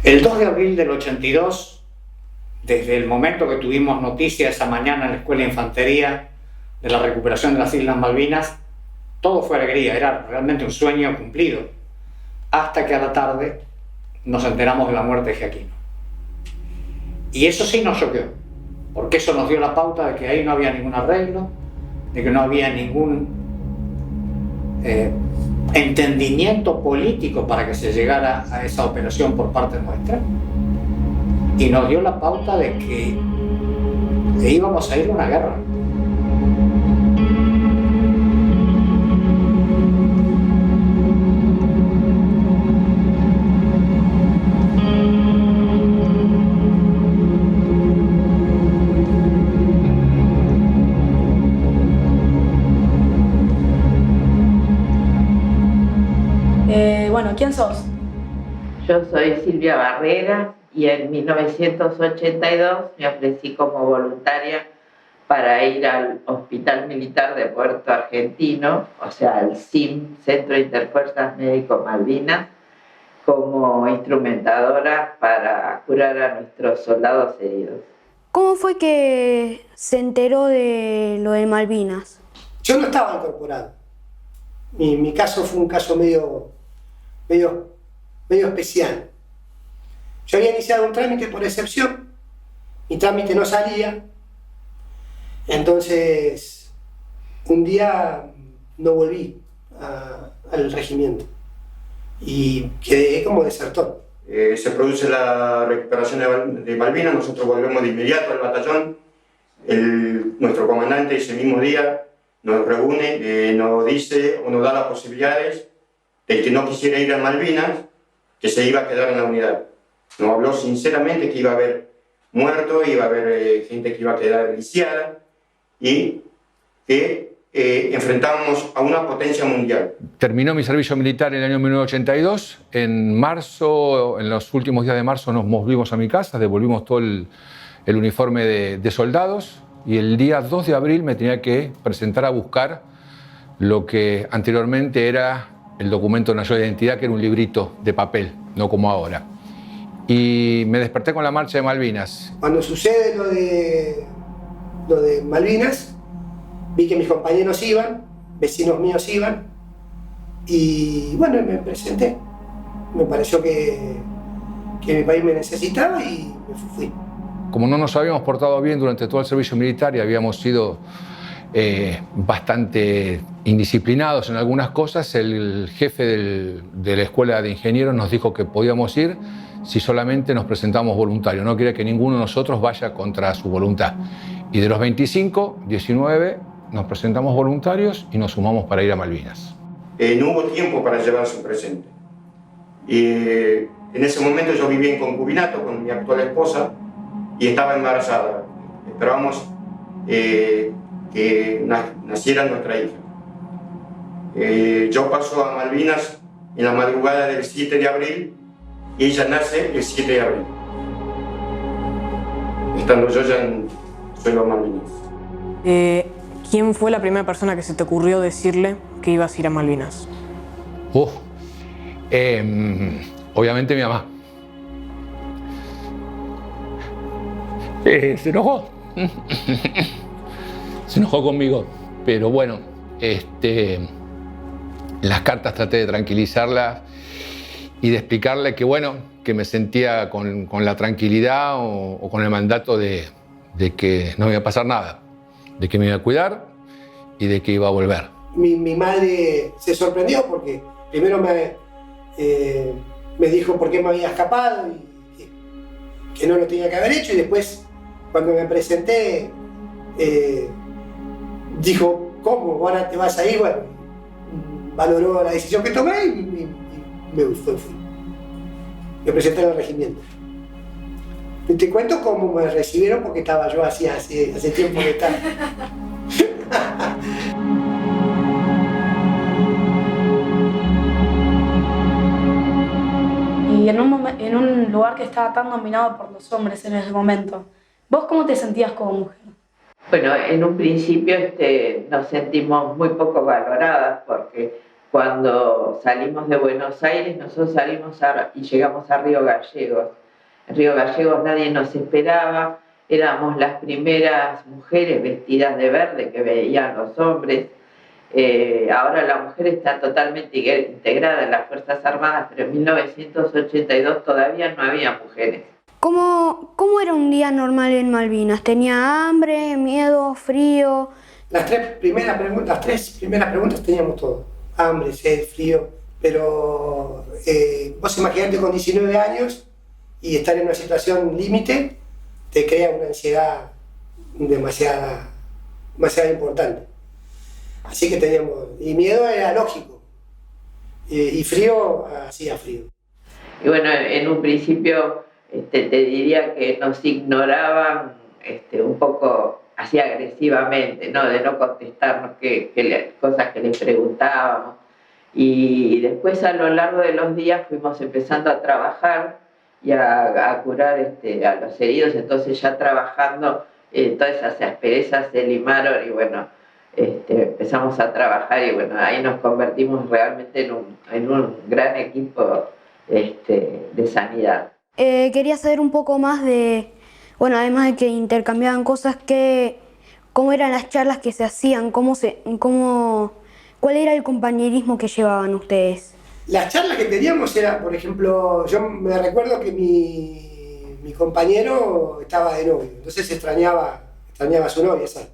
El 2 de abril del 82, desde el momento que tuvimos noticia esa mañana en la Escuela de Infantería de la recuperación de las Islas Malvinas, todo fue alegría, era realmente un sueño cumplido, hasta que a la tarde nos enteramos de la muerte de Giaquino. Y eso sí nos choqueó, porque eso nos dio la pauta de que ahí no había ningún arreglo, de que no había ningún entendimiento político para que se llegara a esa operación por parte nuestra, y nos dio la pauta de que íbamos a ir a una guerra. Bueno, ¿quién sos? Yo soy Silvia Barrera y en 1982 me ofrecí como voluntaria para ir al Hospital Militar de Puerto Argentino, o sea, al CIM, Centro Interfuerzas Médico Malvinas, como instrumentadora para curar a nuestros soldados heridos. ¿Cómo fue que se enteró de lo de Malvinas? Yo no estaba incorporado. Mi caso fue un caso medio especial. Yo había iniciado un trámite por excepción, mi trámite no salía, entonces un día no volví al regimiento y quedé como desertor. Se produce la recuperación de Malvinas, nosotros volvemos de inmediato al batallón. Nuestro comandante ese mismo día nos reúne, nos dice o nos da las posibilidades de que no quisiera ir a Malvinas, que se iba a quedar en la unidad. Nos habló sinceramente que iba a haber muertos, iba a haber gente que iba a quedar lisiada y que enfrentábamos a una potencia mundial. Terminó mi servicio militar en el año 1982. En marzo, en los últimos días de marzo, nos volvimos a mi casa, devolvimos todo el uniforme de soldados, y el día 2 de abril me tenía que presentar a buscar lo que anteriormente era el documento nacional de identidad, que era un librito de papel, no como ahora. Y me desperté con la marcha de Malvinas. Cuando sucede lo de Malvinas, vi que mis compañeros iban, vecinos míos iban, y bueno, me presenté. Me pareció que mi país me necesitaba y me fui. Como no nos habíamos portado bien durante todo el servicio militar y habíamos sido bastante indisciplinados en algunas cosas, el jefe de la Escuela de Ingenieros nos dijo que podíamos ir si solamente nos presentamos voluntarios. No quería que ninguno de nosotros vaya contra su voluntad. Y de los 25, 19 nos presentamos voluntarios y nos sumamos para ir a Malvinas. No hubo tiempo para llevar su presente. En ese momento yo vivía en concubinato con mi actual esposa y estaba embarazada. Esperábamos que naciera nuestra hija. Yo paso a Malvinas en la madrugada del 7 de abril y ella nace el 7 de abril, estando yo ya en suelo Malvinas. ¿Quién fue la primera persona que se te ocurrió decirle que ibas a ir a Malvinas? Obviamente mi mamá. Se enojó. Se enojó conmigo, pero bueno, en las cartas traté de tranquilizarla y de explicarle que bueno, que me sentía con la tranquilidad o con el mandato de que no me iba a pasar nada, de que me iba a cuidar y de que iba a volver. Mi madre se sorprendió porque primero me dijo por qué me había escapado y que no lo tenía que haber hecho, y después cuando me presenté dijo, ¿cómo? ¿Ahora te vas a ir? Bueno, valoró la decisión que tomé y me fui. Me presenté en el regimiento. Y te cuento cómo me recibieron porque estaba yo hace tiempo que estaba. Y en un lugar que estaba tan dominado por los hombres en ese momento, ¿vos cómo te sentías como mujer? Bueno, en un principio nos sentimos muy poco valoradas porque Cuando salimos de Buenos Aires, nosotros y llegamos a Río Gallegos. En Río Gallegos nadie nos esperaba, éramos las primeras mujeres vestidas de verde que veían los hombres. Ahora la mujer está totalmente integrada en las Fuerzas Armadas, pero en 1982 todavía no había mujeres. ¿Cómo era un día normal en Malvinas? ¿Tenía hambre, miedo, frío? Las tres primeras preguntas teníamos todo. Hambre, sed, frío. Pero vos imaginate con 19 años y estar en una situación límite, te crea una ansiedad demasiado importante. Así que teníamos... Y miedo era lógico. Y frío, hacía frío. Y bueno, en un principio te diría que nos ignoraban un poco así agresivamente, ¿no? De no contestarnos cosas que les preguntábamos. Y después a lo largo de los días fuimos empezando a trabajar y a curar a los heridos, entonces ya trabajando todas esas asperezas se limaron y bueno, empezamos a trabajar y bueno, ahí nos convertimos realmente en un gran equipo de sanidad. Quería saber un poco más de, bueno, además de que intercambiaban cosas, cómo eran las charlas que se hacían, cuál era el compañerismo que llevaban ustedes. Las charlas que teníamos era, por ejemplo, yo me recuerdo que mi compañero estaba de novio, entonces extrañaba a su novia, esas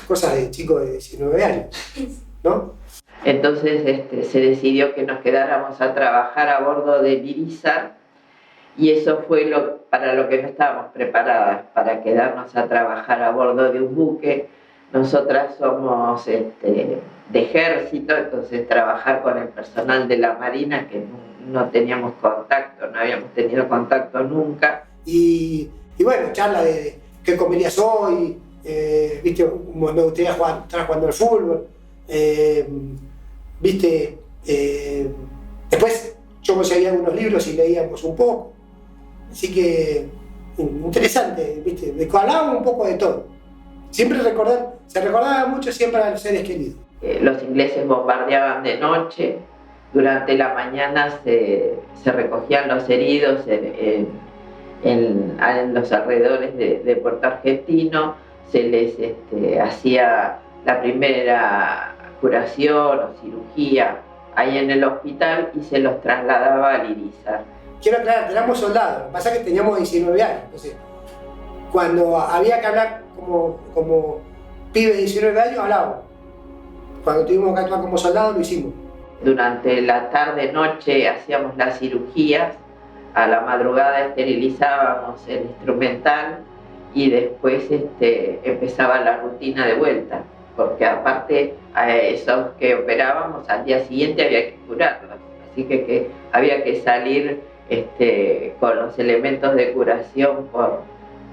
cosas de chico de 19 años, ¿no? Entonces se decidió que nos quedáramos a trabajar a bordo del Irizar y eso fue para lo que no estábamos preparadas, para quedarnos a trabajar a bordo de un buque. Nosotras somos de ejército, entonces trabajar con el personal de la Marina que no teníamos contacto, no habíamos tenido contacto nunca. Y bueno, charla de qué comerías hoy, viste, me gustaría estar jugando al fútbol, viste, después yo conseguía algunos libros y leíamos un poco, así que interesante, viste, hablábamos un poco de todo. Siempre se recordaba mucho siempre a los seres queridos. Los ingleses bombardeaban de noche, durante la mañana se recogían los heridos en los alrededores de Puerto Argentino, se les hacía la primera curación o cirugía ahí en el hospital y se los trasladaba al Irizar. Quiero aclarar, éramos soldados, lo que pasa es que teníamos 19 años, entonces cuando había que hablar como pibes de 19 años, hablábamos. Cuando tuvimos que actuar como soldados, lo hicimos. Durante la tarde-noche hacíamos las cirugías, a la madrugada esterilizábamos el instrumental y después empezaba la rutina de vuelta, porque aparte a esos que operábamos al día siguiente había que curarlos, así que había que salir con los elementos de curación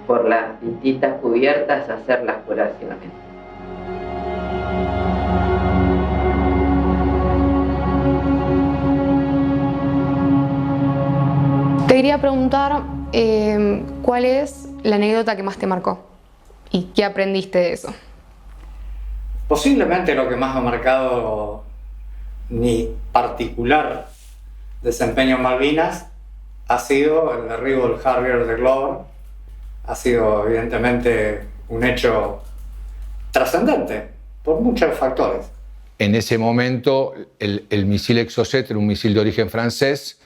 por las distintas cubiertas a hacer las curaciones. Te quería preguntar cuál es la anécdota que más te marcó y qué aprendiste de eso. Posiblemente lo que más ha marcado mi particular desempeño en Malvinas ha sido el derribo del Harrier de Glover. Ha sido evidentemente un hecho trascendente por muchos factores. En ese momento el misil Exocet era un misil de origen francés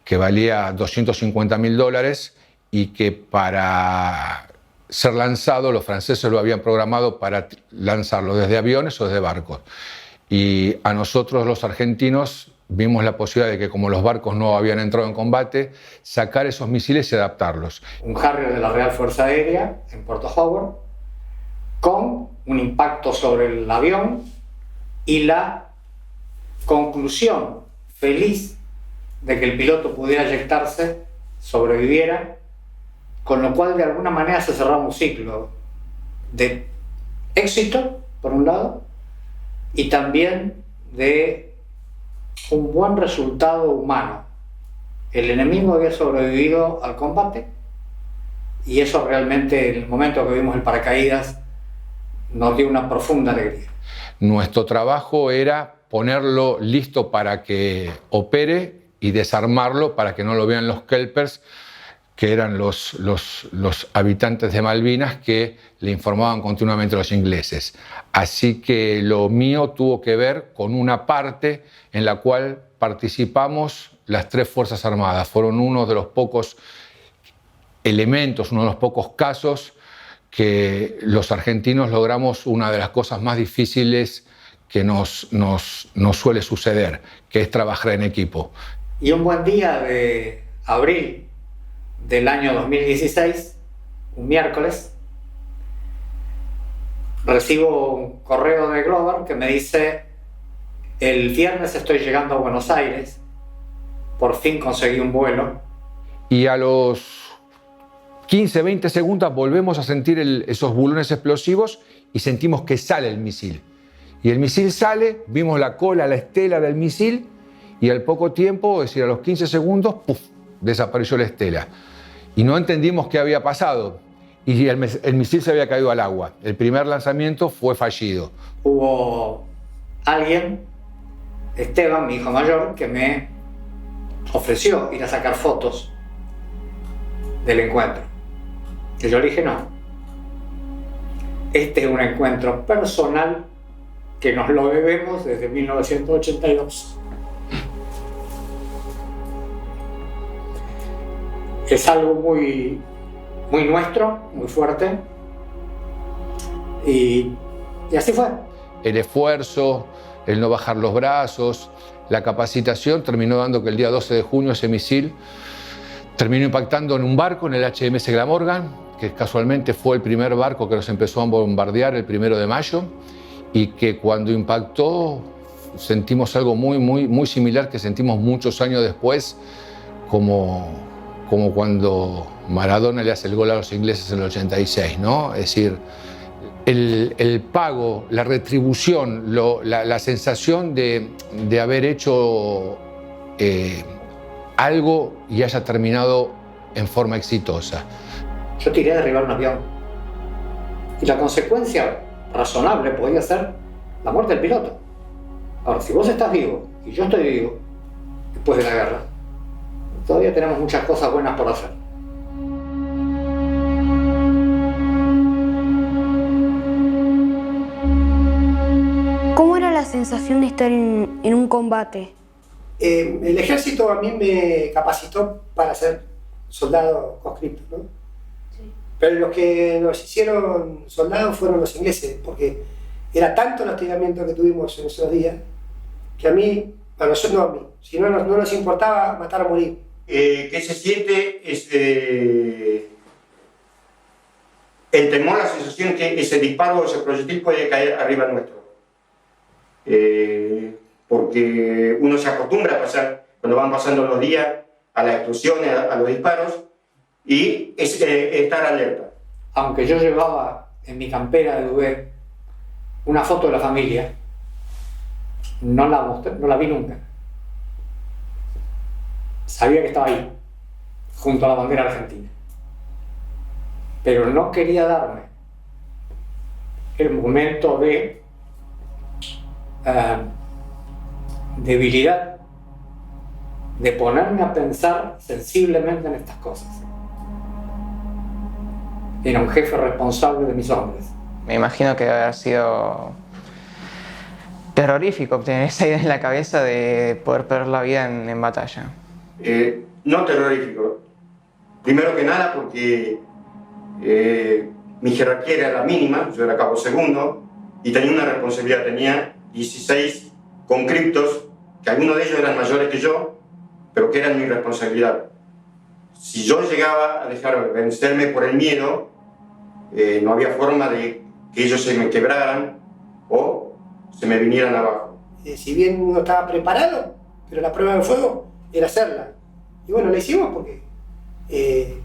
que valía $250.000 y que para ser lanzado los franceses lo habían programado para lanzarlo desde aviones o desde barcos. Y a nosotros los argentinos vimos la posibilidad de que, como los barcos no habían entrado en combate, sacar esos misiles y adaptarlos. Un Harrier de la Real Fuerza Aérea en Puerto Howard, con un impacto sobre el avión y la conclusión feliz de que el piloto pudiera eyectarse, sobreviviera, con lo cual de alguna manera se cerraba un ciclo de éxito, por un lado, y también de un buen resultado humano. El enemigo había sobrevivido al combate y eso realmente, en el momento que vimos el paracaídas, nos dio una profunda alegría. Nuestro trabajo era ponerlo listo para que opere y desarmarlo para que no lo vean los kelpers, que eran los habitantes de Malvinas que le informaban continuamente a los ingleses. Así que lo mío tuvo que ver con una parte en la cual participamos las tres Fuerzas Armadas. Fueron uno de los pocos elementos, uno de los pocos casos que los argentinos logramos una de las cosas más difíciles que nos suele suceder, que es trabajar en equipo. Y un buen día de abril del año 2016, un miércoles, recibo un correo de Glover que me dice: el viernes estoy llegando a Buenos Aires, por fin conseguí un vuelo. Y a los 15, 20 segundos volvemos a sentir esos bulones explosivos y sentimos que sale el misil. Y el misil sale, vimos la cola, la estela del misil, y al poco tiempo, es decir, a los 15 segundos, ¡puf!, desapareció la estela. Y no entendimos qué había pasado. Y el misil se había caído al agua. El primer lanzamiento fue fallido. Hubo alguien, Esteban, mi hijo mayor, que me ofreció ir a sacar fotos del encuentro. Y yo le dije no. Este es un encuentro personal que nos lo debemos desde 1982. Es algo muy nuestro, muy fuerte. Y así fue. El esfuerzo, el no bajar los brazos, la capacitación terminó dando que el día 12 de junio ese misil terminó impactando en un barco, en el HMS Glamorgan, que casualmente fue el primer barco que nos empezó a bombardear el 1 de mayo, y que cuando impactó sentimos algo muy similar que sentimos muchos años después, como cuando Maradona le hace el gol a los ingleses en el 86, ¿no? Es decir, el pago, la retribución, la sensación de haber hecho algo y haya terminado en forma exitosa. Yo tiré a derribar un avión y la consecuencia razonable podía ser la muerte del piloto. Ahora, si vos estás vivo y yo estoy vivo después de la guerra, todavía tenemos muchas cosas buenas por hacer. ¿Cómo era la sensación de estar en un combate? El ejército a mí me capacitó para ser soldado conscripto, ¿no? Sí. Pero los que nos hicieron soldados fueron los ingleses, porque era tanto el hostigamiento que tuvimos en esos días que a mí, a nosotros no a mí, si no nos importaba matar o morir. ¿Qué se siente? El temor, la sensación que ese disparo, ese proyectil puede caer arriba nuestro. Porque uno se acostumbra a pasar, cuando van pasando los días, a las explosiones, a los disparos, y es estar alerta. Aunque yo llevaba en mi campera de UB una foto de la familia, no la vi nunca. Sabía que estaba ahí, junto a la bandera argentina. Pero no quería darme el momento de debilidad, de ponerme a pensar sensiblemente en estas cosas. Era un jefe responsable de mis hombres. Me imagino que debe haber sido terrorífico tener esa idea en la cabeza de poder perder la vida en batalla. No terrorífico. Primero que nada porque mi jerarquía era la mínima, yo era cabo segundo y tenía una responsabilidad, tenía 16 conscriptos, que algunos de ellos eran mayores que yo, pero que eran mi responsabilidad. Si yo llegaba a dejar vencerme por el miedo, no había forma de que ellos se me quebraran o se me vinieran abajo. Si bien uno estaba preparado, pero la prueba de fuego era hacerla. Y bueno, la hicimos porque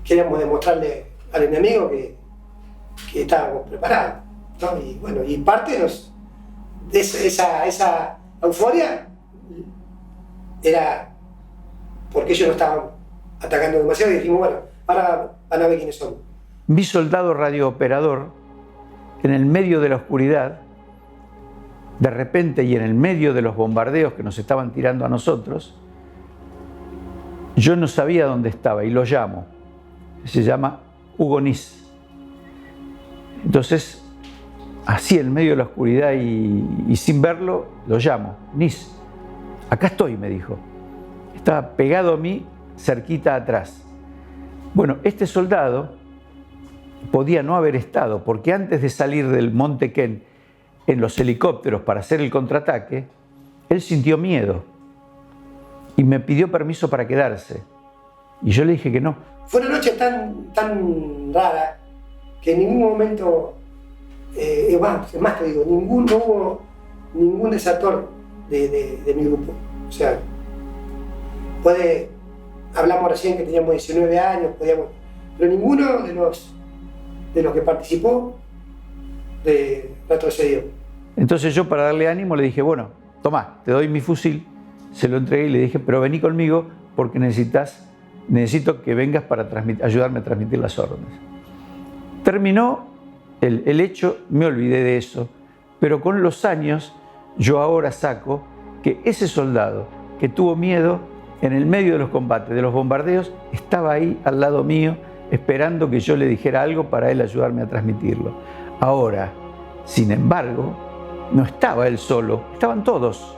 queríamos demostrarle al enemigo que estábamos preparados, ¿no? Y bueno, y parte de esa euforia era porque ellos no estaban atacando demasiado y dijimos, bueno, ahora van a ver quiénes son. Mi soldado radiooperador, en el medio de la oscuridad, de repente y en el medio de los bombardeos que nos estaban tirando a nosotros, yo no sabía dónde estaba y lo llamo. Se llama Hugo Nis. Entonces, así en medio de la oscuridad y sin verlo, lo llamo. Nis, acá estoy, me dijo. Estaba pegado a mí, cerquita atrás. Bueno, este soldado podía no haber estado, porque antes de salir del Monte Ken en los helicópteros para hacer el contraataque, él sintió miedo y me pidió permiso para quedarse. Y yo le dije que no. Fue una noche tan rara que en ningún momento, es más te digo, no hubo ningún desertor de mi grupo. O sea, hablamos recién que teníamos 19 años, pero ninguno de los que participó retrocedió. Entonces yo, para darle ánimo, le dije, bueno, tomá, te doy mi fusil, se lo entregué y le dije, pero vení conmigo porque necesito que vengas para ayudarme a transmitir las órdenes. Terminó el hecho, me olvidé de eso, pero con los años yo ahora saco que ese soldado que tuvo miedo en el medio de los combates, de los bombardeos, estaba ahí al lado mío esperando que yo le dijera algo para él ayudarme a transmitirlo. Ahora, sin embargo, no estaba él solo, estaban todos.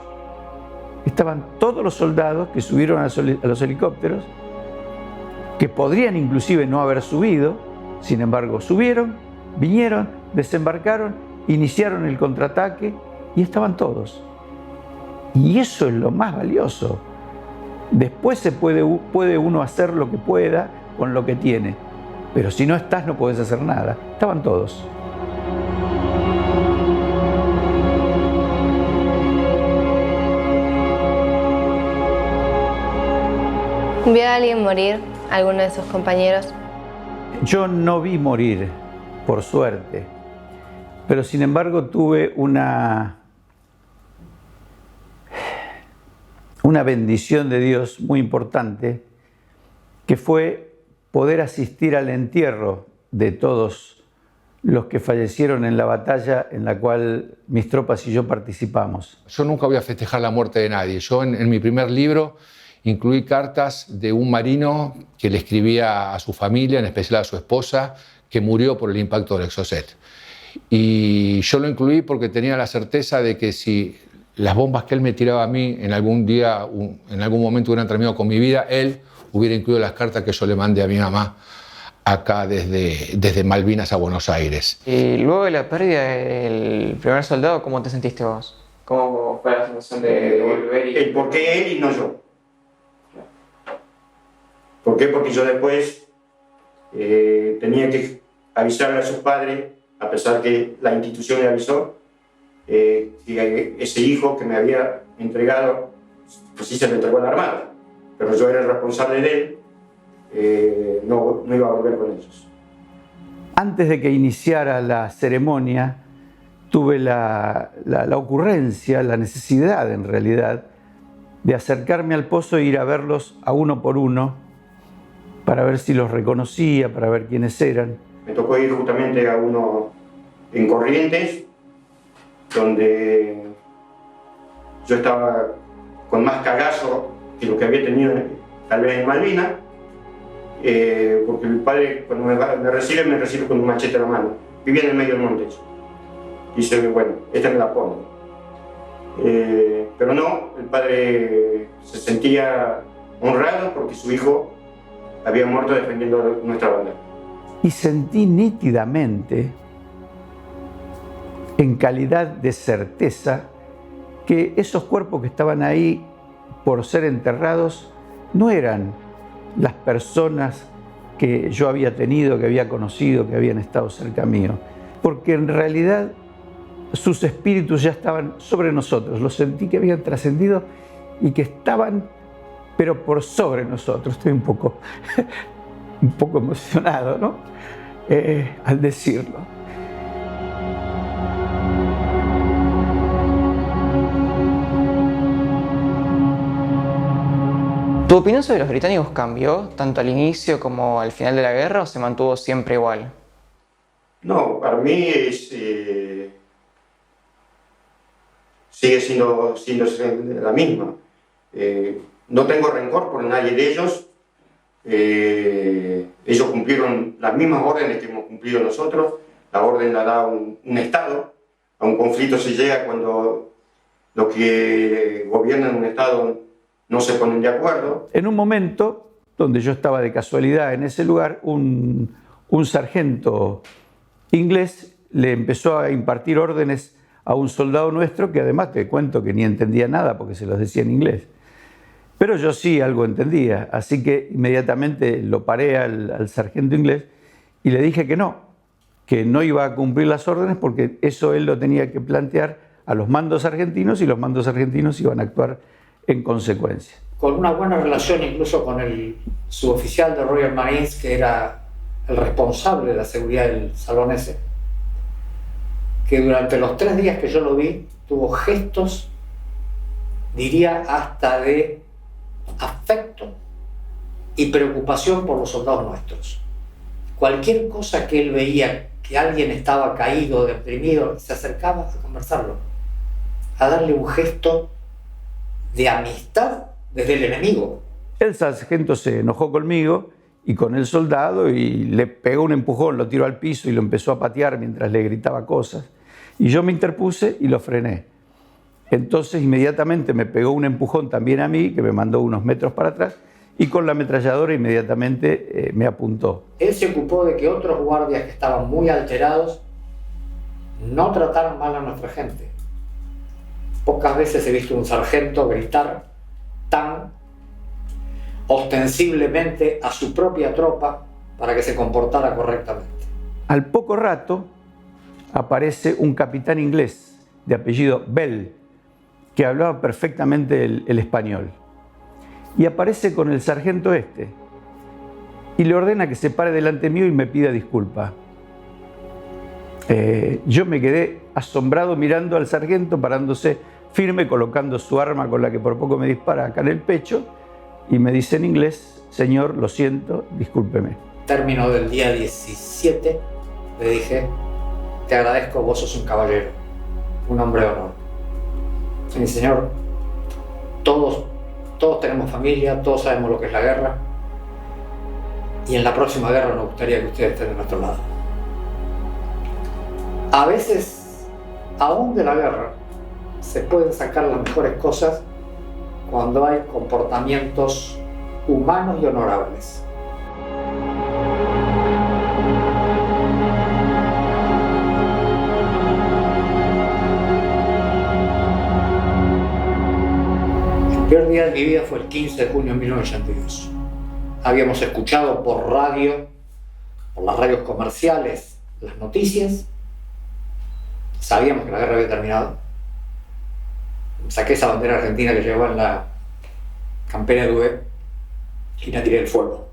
Estaban todos los soldados que subieron a los helicópteros, que podrían inclusive no haber subido, sin embargo subieron, vinieron, desembarcaron, iniciaron el contraataque y estaban todos. Y eso es lo más valioso. Después puede uno hacer lo que pueda con lo que tiene, pero si no estás no puedes hacer nada. Estaban todos. ¿Vio a alguien morir? ¿Alguno de sus compañeros? Yo no vi morir, por suerte, pero sin embargo tuve una bendición de Dios muy importante, que fue poder asistir al entierro de todos los que fallecieron en la batalla en la cual mis tropas y yo participamos. Yo nunca voy a festejar la muerte de nadie. Yo en mi primer libro incluí cartas de un marino que le escribía a su familia, en especial a su esposa, que murió por el impacto del Exocet. Y yo lo incluí porque tenía la certeza de que si las bombas que él me tiraba a mí en algún día, en algún momento hubieran terminado con mi vida, él hubiera incluido las cartas que yo le mandé a mi mamá acá desde Malvinas a Buenos Aires. Y luego de la pérdida del primer soldado, ¿cómo te sentiste vos? ¿Cómo fue la sensación de volver? El por qué él y no yo. ¿Por qué? Porque yo después tenía que avisarle a sus padres, a pesar que la institución le avisó, que ese hijo que me había entregado, pues sí se lo entregó a la Armada, pero yo era el responsable de él, no iba a volver con ellos. Antes de que iniciara la ceremonia, tuve la ocurrencia, la necesidad en realidad, de acercarme al pozo e ir a verlos a uno por uno, para ver si los reconocía, para ver quiénes eran. Me tocó ir justamente a uno en Corrientes, donde yo estaba con más cagazo que lo que había tenido tal vez en Malvinas, porque el padre cuando me recibe con un machete en la mano. Vivía en el medio del monte. Dice, bueno, esta me la pongo. Pero no, el padre se sentía honrado porque su hijo había muerto defendiendo nuestra bandera. Y sentí nítidamente, en calidad de certeza, que esos cuerpos que estaban ahí por ser enterrados no eran las personas que yo había tenido, que había conocido, que habían estado cerca mío, porque en realidad sus espíritus ya estaban sobre nosotros. Los sentí que habían trascendido y que estaban, pero por sobre nosotros. Estoy un poco emocionado, ¿no? Al decirlo. ¿Tu opinión sobre los británicos cambió tanto al inicio como al final de la guerra o se mantuvo siempre igual? No, para mí sigue siendo la misma. No tengo rencor por nadie de ellos. Ellos cumplieron las mismas órdenes que hemos cumplido nosotros. La orden la da un Estado. A un conflicto se llega cuando los que gobiernan un Estado no se ponen de acuerdo. En un momento donde yo estaba de casualidad en ese lugar, un sargento inglés le empezó a impartir órdenes a un soldado nuestro que además te cuento que ni entendía nada porque se los decía en inglés. Pero yo sí algo entendía, así que inmediatamente lo paré al sargento inglés y le dije que no iba a cumplir las órdenes porque eso él lo tenía que plantear a los mandos argentinos y los mandos argentinos iban a actuar en consecuencia. Con una buena relación incluso con el suboficial de Royal Marines, que era el responsable de la seguridad del salón ese, que durante los 3 días que yo lo vi tuvo gestos, diría hasta de afecto y preocupación por los soldados nuestros. Cualquier cosa que él veía que alguien estaba caído, deprimido, se acercaba a conversarlo, a darle un gesto de amistad desde el enemigo. El sargento se enojó conmigo y con el soldado y le pegó un empujón, lo tiró al piso y lo empezó a patear mientras le gritaba cosas. Y yo me interpuse y lo frené. Entonces inmediatamente me pegó un empujón también a mí, que me mandó unos metros para atrás, y con la ametralladora inmediatamente me apuntó. Él se ocupó de que otros guardias que estaban muy alterados no trataran mal a nuestra gente. Pocas veces he visto un sargento gritar tan ostensiblemente a su propia tropa para que se comportara correctamente. Al poco rato aparece un capitán inglés de apellido Bell, que hablaba perfectamente el español. Y aparece con el sargento y le ordena que se pare delante mío y me pida disculpa. Yo me quedé asombrado mirando al sargento parándose firme, colocando su arma con la que por poco me dispara acá en el pecho, y me dice en inglés: señor, lo siento, discúlpeme. Término del día 17, le dije: te agradezco, vos sos un caballero, un hombre de honor. Y señor, todos tenemos familia, todos sabemos lo que es la guerra, y en la próxima guerra nos gustaría que ustedes estén de nuestro lado. A veces, aún de la guerra, se pueden sacar las mejores cosas cuando hay comportamientos humanos y honorables. El peor día de mi vida fue el 15 de junio de 1982. Habíamos escuchado por radio, por las radios comerciales, las noticias. Sabíamos que la guerra había terminado. Saqué esa bandera argentina que llevaba en la campera de UE y la tiré al fuego.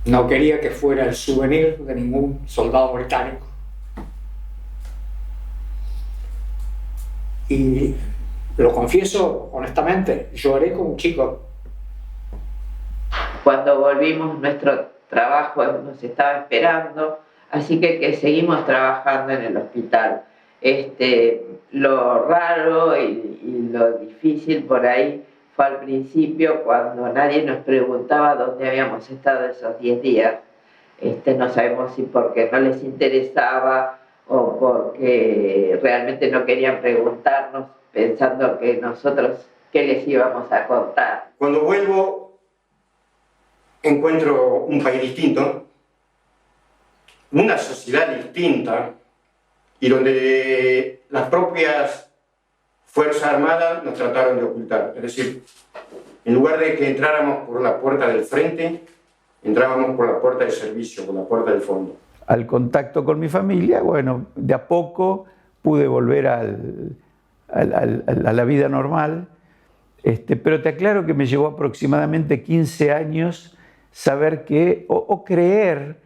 No quería que fuera el souvenir de ningún soldado británico. Y lo confieso honestamente, lloré como un chico. Cuando volvimos, nuestro trabajo nos estaba esperando, así que seguimos trabajando en el hospital. Lo raro y lo difícil por ahí fue al principio, cuando nadie nos preguntaba dónde habíamos estado esos 10 días. No sabemos si porque no les interesaba o porque realmente no querían preguntarnos, pensando que nosotros qué les íbamos a contar. Cuando vuelvo, encuentro un país distinto, una sociedad distinta, y donde las propias Fuerzas Armadas nos trataron de ocultar. Es decir, en lugar de que entráramos por la puerta del frente, entrábamos por la puerta de servicio, por la puerta del fondo. Al contacto con mi familia, bueno, de a poco pude volver a la vida normal, pero te aclaro que me llevó aproximadamente 15 años saber que, o creer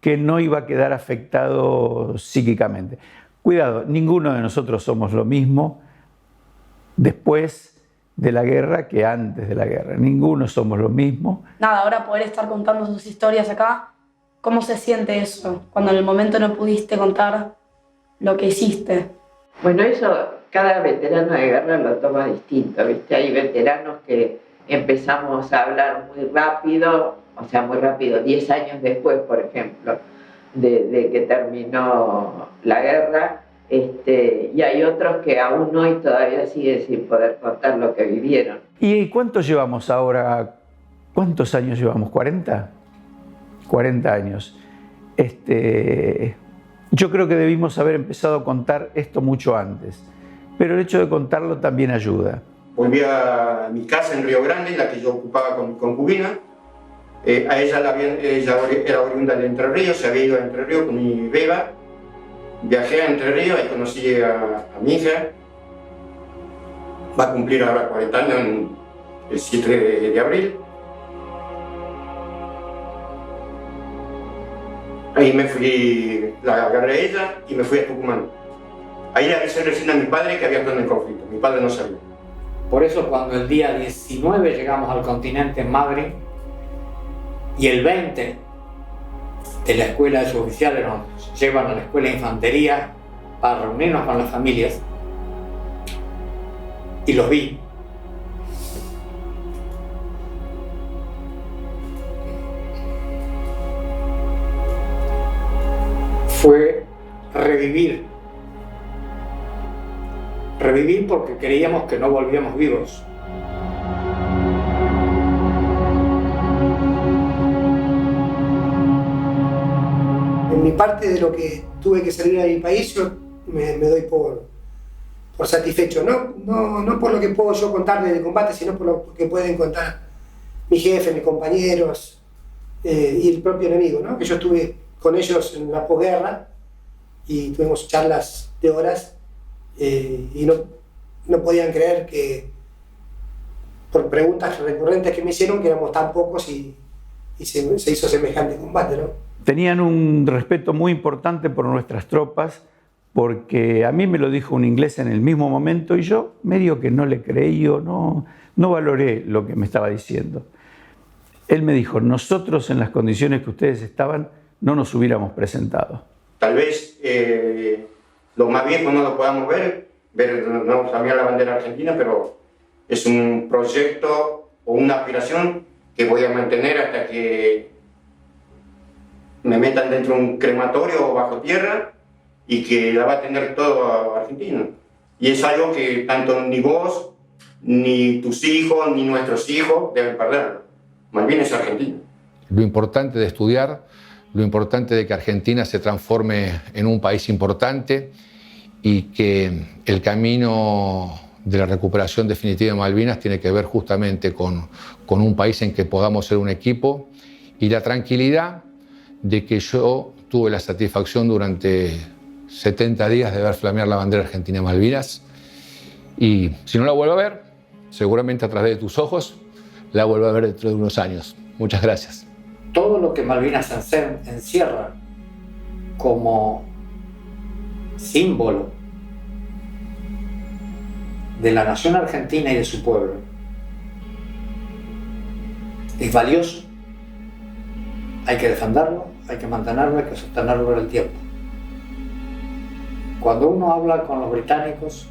que no iba a quedar afectado psíquicamente. Cuidado, ninguno de nosotros somos lo mismo después de la guerra que antes de la guerra. Ninguno somos lo mismo. Nada, ahora poder estar contando sus historias acá, ¿cómo se siente eso? Cuando en el momento no pudiste contar lo que hiciste? Bueno, eso cada veterano de guerra lo toma distinto, ¿viste? Hay veteranos que empezamos a hablar muy rápido, o sea, muy rápido, 10 años después, por ejemplo, de que terminó la guerra, y hay otros que aún hoy todavía siguen sin poder contar lo que vivieron. ¿Y cuántos llevamos ahora? ¿Cuántos años llevamos? ¿40? 40 años. Yo creo que debimos haber empezado a contar esto mucho antes, pero el hecho de contarlo también ayuda. Volví a mi casa en Río Grande, la que yo ocupaba con mi concubina. A ella era oriunda de Entre Ríos, se había ido a Entre Ríos con mi beba. Viajé a Entre Ríos y conocí a mi hija. Va a cumplir ahora 40 años el 7 de abril. Ahí me fui, la agarré a ella y me fui a Tucumán. Ahí le avisé recién a mi padre que había estado en el conflicto. Mi padre no sabía. Por eso cuando el día 19 llegamos al continente en Madrid y el 20 de la escuela de suboficiales nos llevan a la escuela de infantería para reunirnos con las familias y los vi. Fue revivir porque creíamos que no volvíamos vivos. En mi parte de lo que tuve que servir a mi país, yo me doy por satisfecho, no por lo que puedo yo contar de combate, sino por lo que pueden contar mi jefe, mis compañeros y el propio enemigo, ¿no? Que yo estuve con ellos en la posguerra y tuvimos charlas de horas y no podían creer que por preguntas recurrentes que me hicieron que éramos tan pocos y se hizo semejante combate, ¿no? Tenían un respeto muy importante por nuestras tropas, porque a mí me lo dijo un inglés en el mismo momento y yo medio que no le creí o no valoré lo que me estaba diciendo. Él me dijo, nosotros en las condiciones que ustedes estaban no nos hubiéramos presentado. Tal vez los más viejos no lo podamos ver no cambiar la bandera argentina, pero es un proyecto o una aspiración que voy a mantener hasta que me metan dentro de un crematorio o bajo tierra y que la va a tener todo Argentina. Y es algo que tanto ni vos, ni tus hijos, ni nuestros hijos deben perderlo. Malvinas es Argentina. Lo importante de estudiar, lo importante de que Argentina se transforme en un país importante y que el camino de la recuperación definitiva de Malvinas tiene que ver justamente con un país en que podamos ser un equipo y la tranquilidad de que yo tuve la satisfacción durante 70 días de ver flamear la bandera argentina en Malvinas y si no la vuelvo a ver, seguramente a través de tus ojos la vuelvo a ver dentro de unos años. Muchas gracias. Todo lo que Malvinas encierra como símbolo de la nación argentina y de su pueblo es valioso. Hay que defenderlo, hay que mantenerlo, hay que sostenerlo por el tiempo. Cuando uno habla con los británicos,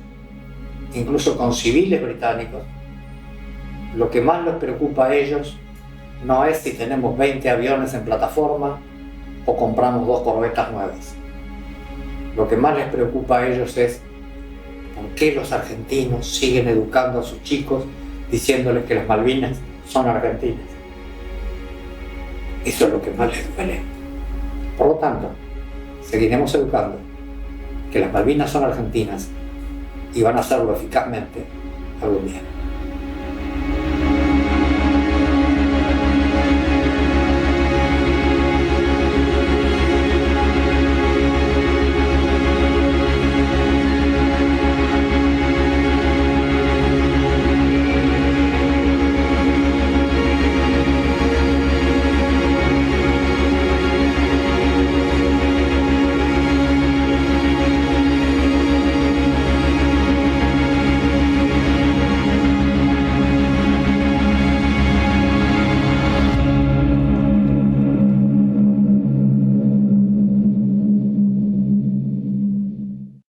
incluso con civiles británicos, lo que más les preocupa a ellos no es si tenemos 20 aviones en plataforma o compramos 2 corbetas nuevas. Lo que más les preocupa a ellos es por qué los argentinos siguen educando a sus chicos diciéndoles que las Malvinas son argentinas. Eso es lo que más les duele. Por lo tanto, seguiremos educando que las Malvinas son argentinas y van a hacerlo eficazmente algún día.